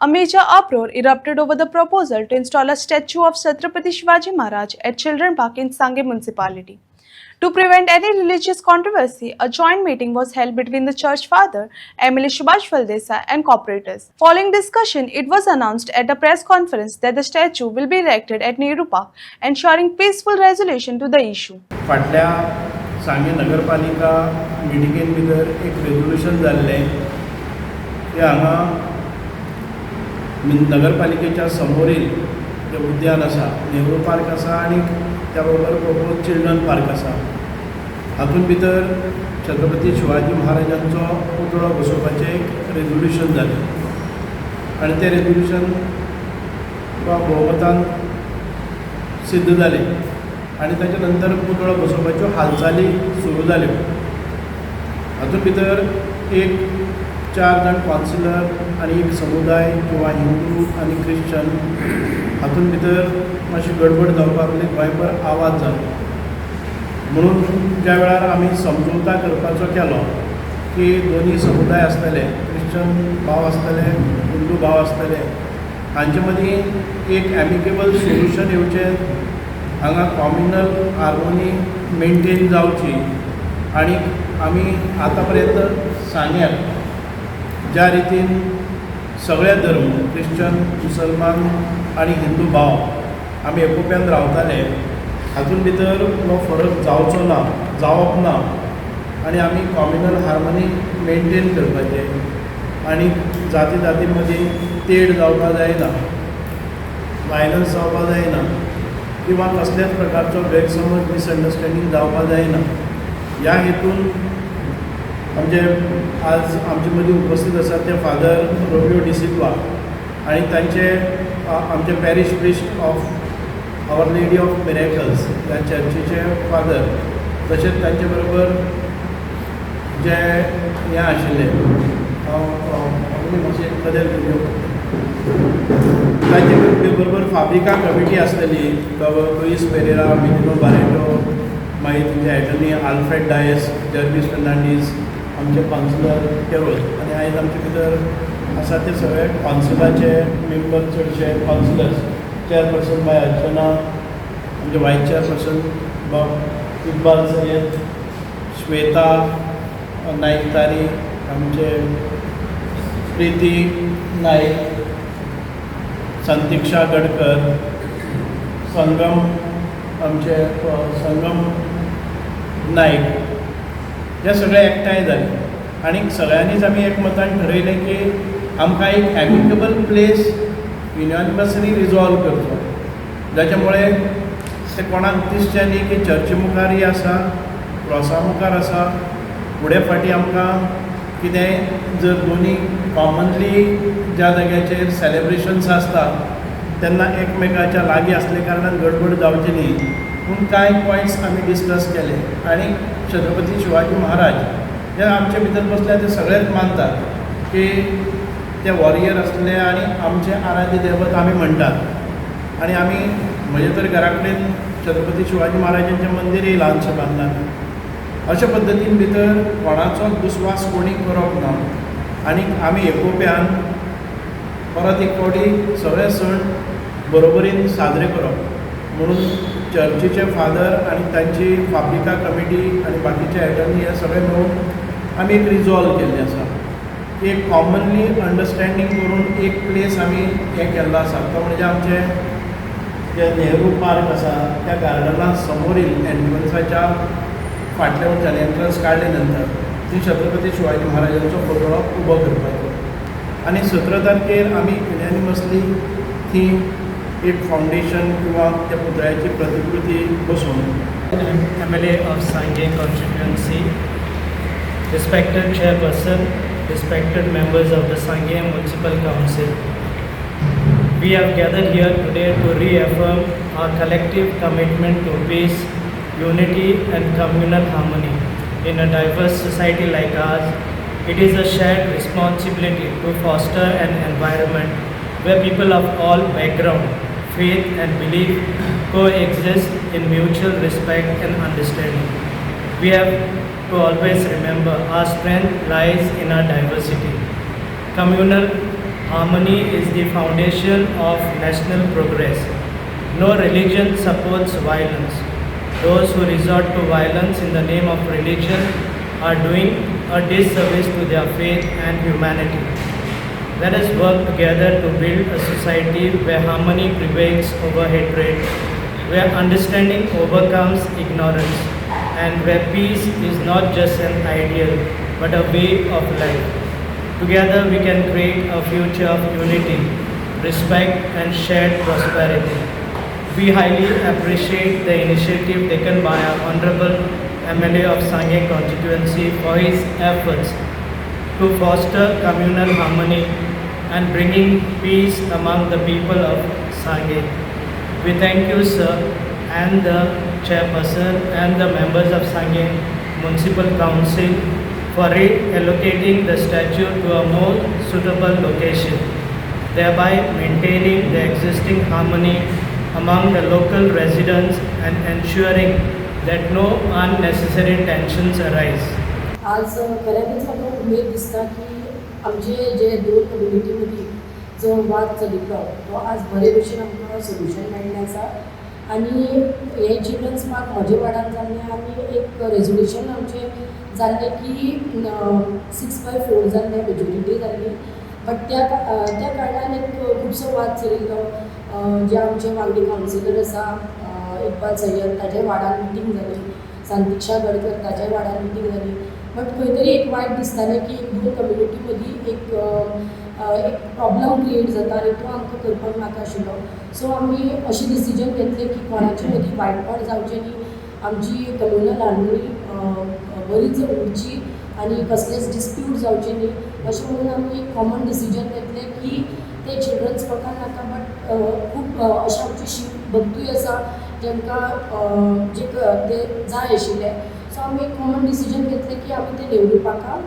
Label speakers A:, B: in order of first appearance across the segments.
A: A major uproar erupted over the proposal to install a statue of Chhatrapati Shivaji Maharaj at Children Park in Sangli municipality. To prevent any religious controversy, a joint meeting was held between the church father, MLA Subhash Valdesa, and corporators. Following discussion, it was announced at a press conference that the statue will be erected at Nehru Park, ensuring peaceful resolution to the issue.
B: फाटल्या सांगे नगरपालिका मिटिंगेन भितर एक resolution जाल्लें की हांगा नगरपालिकेच्या समोरील जे उद्यान आसा नेहरू पार्क आसा आनी त्या बरोबर प्रपोज चिल्ड्रन पार्क आसा हातूंत भितर छत्रपती शिवाजी महाराजांचो पुतळो बसोवपाचें एक रेजोल्यूशन जालें आनी तें रेजोल्यूशन भोवमतान सिद्ध जालें आनी ताच्या नंतर पुतळो बसोवपाच्यो हालचाली सुरू जाल्यो हातूंत भितर एक 4 जाण कावन्सिलर आनी एक समुदाय किंवा हिंदू आनी क्रिश्चन हातूंत भितर मातशी गडबड जावपाक लागली गोंयभर आवाज जालो म्हणून ज्या वेळार आमी समजोता करपाचो केलो की दोनी समुदाय आसतले क्रिश्चन भाव आसतले हिंदू भाव आसतले हांचे मदीं एक एमिकेबल सोल्युशन येवचें हांगा कॉम्युनल हार्मोनी मेनटेन जावची आनी आमी आतां पर्यंत सांग्यात ज्या रितीन सगळे धर्म क्रिश्चन मुसलमान आनी हिंदू भाव आमी एकोप्यान रावताले हातूंत भितर हो फरक जावचो ना जावप ना आनी आमी कॉम्युनल हार्मोनी मेनटेन करपाचें आनी जाती जाती मदीं तेड जावपाक जायना वायलन्स जावपाक जायना किंवा कसल्याच प्रकारचो गैरसमज मिसअंडरस्टँडींग जावपाक जायना ह्या हेतून आमचे आज आमचे मदीं उपस्थित आसात ते फादर रोमियो डिसिल्वा आनी तांचे आमचे parish priest of our lady of miracles ह्या चर्चीचे फादर तशेंच तांचे बरोबर जे हें आशिल्ले मातशें कदेल तांचे बरोबर फाब्रिका कमिटी आसलेली लुईस पेरेरा मिलिनो बारेटो मागीर तुमचे एटर्नी आल्फ्रेड डायस जर्वीस फेर्नांडीस आमचे कावन्सिलर केरोल आनी आयज आमचे भितर आसा ते सगळे कावन्सिलाचे मेंबर चडशे कावन्सिलर्स चेअरपर्सन बाय अर्चना आमचे वायस चेअरपर्सन इकबाल सय्यद श्वेता नाईक तारी आमचे प्रिती नाईक संतिक्षा गडकर संगम आमचे संगम नाईक हे सगळे एकठांय जाले आनी सगळ्यांनीच आमी एकमतान ठरयलें की आमकां एक एमिकेबल प्लेस युनिवर्सली रिजॉल्व करचो जाच्या मुळे ते कोणाक दिसचें न्ही की चर्ची मुखारय आसा क्रॉसा मुखार आसा फुडें फाटीं आमकां कितें जर दोनी कॉमनली ज्या जाग्याचेर सेलेब्रेशन्स आसता तेन्ना एकमेकाच्या लागीं आसले कारणान गडबड जावची न्ही पूण कांय पॉयंट्स आमी डिस्कस केले आनी छत्रपती शिवाजी महाराज जे आमचे भितर बसले ते सगळेच मानतात की ते वॉरियर आसले आनी आमचे आराध्य दैवत आमी म्हणटात आनी आमी म्हजे तर घरा कडेन छत्रपती शिवाजी महाराजांचें मंदिरय ल्हानशें बांदलां अशे पद्दतीन भितर कोणाचोच दुस्वास कोणी करप ना आनी आमी एकोप्यान परत एक फावटी सगळे सण बरोबरीन साजरे करप म्हणून चर्चीचे फादर आनी तांची फाब्रिका कमिटी आनी बाकीचे एटर्नी हे सगळे मेळून आमी एक रिजॉल्व केल्लें आसा की एक कॉमनली अंडरस्टँडींग करून एक प्लेस आमी हें केल्लो आसा तो म्हणजे आमचे जे नेहरू पार्क आसा त्या गार्डना समोरील एन्ट्रन्साच्या फाटल्या वटेच्यान एन्ट्रन्स काडले नंतर थंय छत्रपती शिवाजी महाराजांचो पुतळो उबो करपाचो आनी 17 तारखेर आमी युनॅनिमसली थी एक फाउंडेशन किंवा त्या पुतळ्याची प्रतिकृती बसोवन
C: MLA of Sangli constituency, respected chairperson, respected members of the Sangli Municipal Council. We have gathered here today to reaffirm our collective commitment to peace, unity and communal harmony. In a diverse society like ours, it is a shared responsibility to foster an environment where people of all background, faith and belief coexist in mutual respect and understanding. We have to always remember our strength lies in our diversity. Communal harmony is the foundation of national progress. No religion supports violence. Those who resort to violence in the name of religion are doing a disservice to their faith and humanity. Let us work together to build a society where harmony prevails over hatred, where understanding overcomes ignorance, and where peace is not just an ideal but a way of life. Together we can create a future of unity, respect, and shared prosperity. We highly appreciate the initiative taken by our Honorable MLA of Sangye constituency for his efforts to foster communal harmony and bringing peace among the people of Sangye. We thank you, sir, and the chairperson and the members of Sangye Municipal Council for reallocating the statue to a more suitable location, thereby maintaining the existing harmony among the local residents and ensuring that no unnecessary tensions arise.
D: आज खऱ्यांनीच म्हाका उमेद दिसता की आमचे जे दोन community मदीं जो वाद चलिल्लो तो आज बरे भशेन आमकां सोल्युशन मेळ्ळें आसा आनी हे चिल्ड्रन्स पार्क म्हजे वाड्यान जाल्लें आनी एक रेजोल्युशन आमचें जाल्लें की 6/4 जाल्लें मेजॉरिटी जाल्ली बट त्या कारणान एक खुबसो वाद चलिल्लो जे आमचे वांगडी कावन्सिलर आसा इकबाल सय्यद ताज्या वाड्यान मिटींग जाली सांतिक्षा गडकर ताज्या वाड्यान मिटींग जाली बट खंय तरी एक वायट दिसतालें की एक दोन कम्युनिटी मदीं एक प्रॉब्लम क्रिएट जाता आनी तो आमकां करपाक नाका आशिल्लो सो आमी अशें डिसिजन घेतलें की कोणाचे मदीं वायटपण जावचें न्ही आमची कम्युनल हार्मोनी बरीच उरची आनी कसलेच डिस्प्यूट जावचे न्ही अशें म्हणून आमी एक कॉमन डिसिजन घेतलें की ते चिल्ड्रन्स पार्कान नाका बट खूब अशें आमचे शिव भक्तूय आसा जांकां जे ते जाय आशिल्ले सो आमी एक कॉमन डिसिजन घेतलें की आमी ते नेहरू पार्कान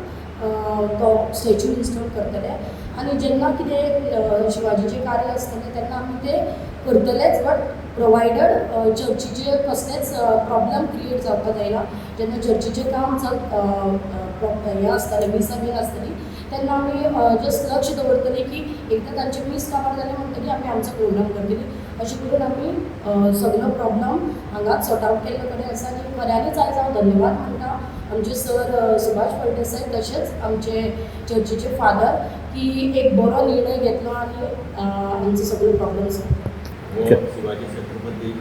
D: तो स्टॅच्यू इन्स्टॉल करतले आनी जेन्ना कितें शिवाजीचें कार्य आसतलें तेन्ना आमी ते करतलेच बट प्रोवायडड चर्चीचे कसलेच प्रॉब्लम क्रिएट जावपाक जायना जेन्ना चर्चीचें काम हें आसतलें मिसा बीन आसतली तेन्ना आमी जस्ट लक्ष दवरतली की एकदां तांचे मीस काबार जालें म्हणटकीर आमी आमचो प्रोग्राम करतली अशें करून आमी सगळो प्रॉब्लम हांगाच सॉर्ट आवट केल्लो कडेन आसा आनी खऱ्यांनीच आयज हांव धन्यवाद म्हणटा आमचे सर सुभाष फळदेसाय तशेंच आमचे चर्चीचे फादर की एक बरो निर्णय घेतलो आनी आमचो सगळो प्रॉब्लम सॉल्व
E: शिवाजी छत्रपती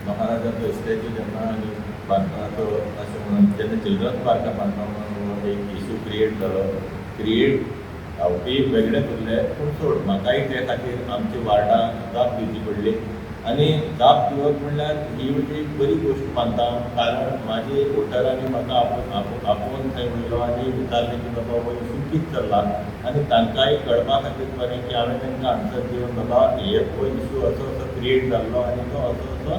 E: महाराजाचो स्टॅच्यू जेन्ना आनी बांदपाचो अशें म्हणून जेन्ना चिल्ड्रन्स पार्का बांदपा म्हणून एक इशू क्रिएट हांवूय वेगळें उरलें पूण सोड म्हाकाय ते खातीर आमच्या वार्डान जाप दिवची पडली आनी जाप दिवप म्हणल्यार ही एक बरी गोश्ट मानता कारण म्हाजे वोटरांनी म्हाका आपोवन थंय उरलो आनी विचारलें की बाबा हो इशू कितें चल्ला आनी तांकांय कळपा खातीर बरें की हांवें तांकां आन्सर दिवन बाबा हो इशू असो क्रिएट जाल्लो आनी तो असो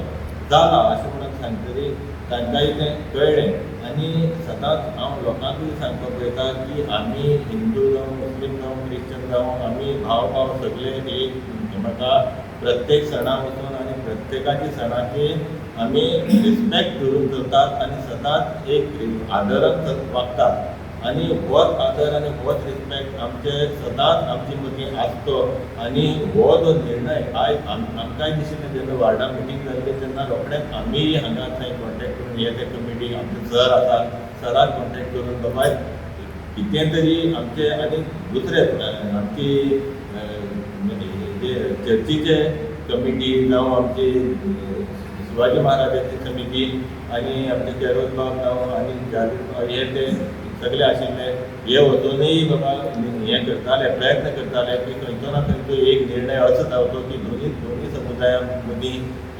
E: जाला अशें म्हणून सांगतरी तांकांय तें कळ्ळें आनी सदांच हांव लोकांकूय सांगपाक पळयता की आमी हिंदू जावं मुस्लीम जावं क्रिश्चन जावं आमी भाव सगळे एक म्हाका प्रत्येक सणाक वचून आनी प्रत्येकाची सणाची आमी रिस्पेक्ट धरून चलतात आनी सदांच एक आदरान वागतात आनी होच आदर आनी होच रिस्पेक्ट आमचे सदांच आमचे मदीं आसतो आनी हो जो निर्णय आयज आमकांय दिशिल्लें जेन्ना वार्डा मिटींग जाल्ली तेन्ना रोखडेंच आमी हांगा थंय कॉन्टेक्ट करून हे ते कमिटी आमचे सर आसा सराक कॉन्टेक्ट करून बाबा कितें तरी आमचे आनी दुसरे आमची चर्चीचे कमिटी जावं आमची शिवाजी महाराजाची समिती आनी आमचे चेरोज बाब जावं आनी जावेद हे ते सगळे आशिल्ले हे वचूनय बाबा हें करताले प्रयत्न करताले की खंयचो ना खंयचो एक निर्णय असो जावचो की दोनी समुदाया मदीं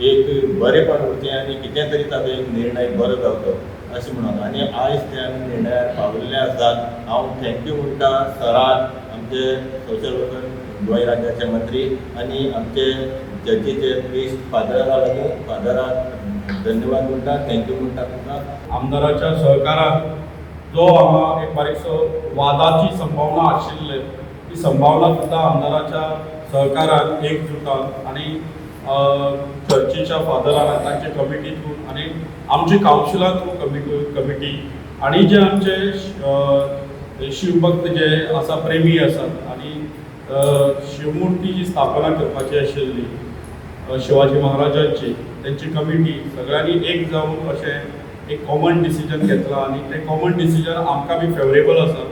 E: एक बरेंपण उरचें आनी कितें तरी ताचो एक निर्णय बरो जावचो अशें म्हणून आनी आयज ते आमी निर्णयार पाविल्ले आसात हांव थँक्यू म्हणटा सराक आमचे सोशल वर्कर गोंय राज्याचे मंत्री आनी आमचे चर्चीचे प्रिस्ट फादराक लागून फादराक धन्यवाद म्हणटा थँक्यू म्हणटा तुमकां
F: आमदाराच्या सहकारान जो हांगा एक बारीकसो वादाची संभावना आशिल्ली ती संभावना सुद्दां आमदाराच्या सहकारान एकजुटान आनी चर्चीच्या फादरान तांचे कमिटी थ्रू आनी आमचे कावन्सिला थ्रू कमिटी आनी जे आमचे शिवभक्त जे आसा प्रेमी आसात आनी शिवमुर्ती जी स्थापना करपाची आशिल्ली शिवाजी महाराजांची, त्यांची कमिटी सगळ्यांनी एक जावन अशें एक कॉमन डिसिजन घेतला आणि ते कॉमन डिसिजन आमकां बी फेवरेबल आसा.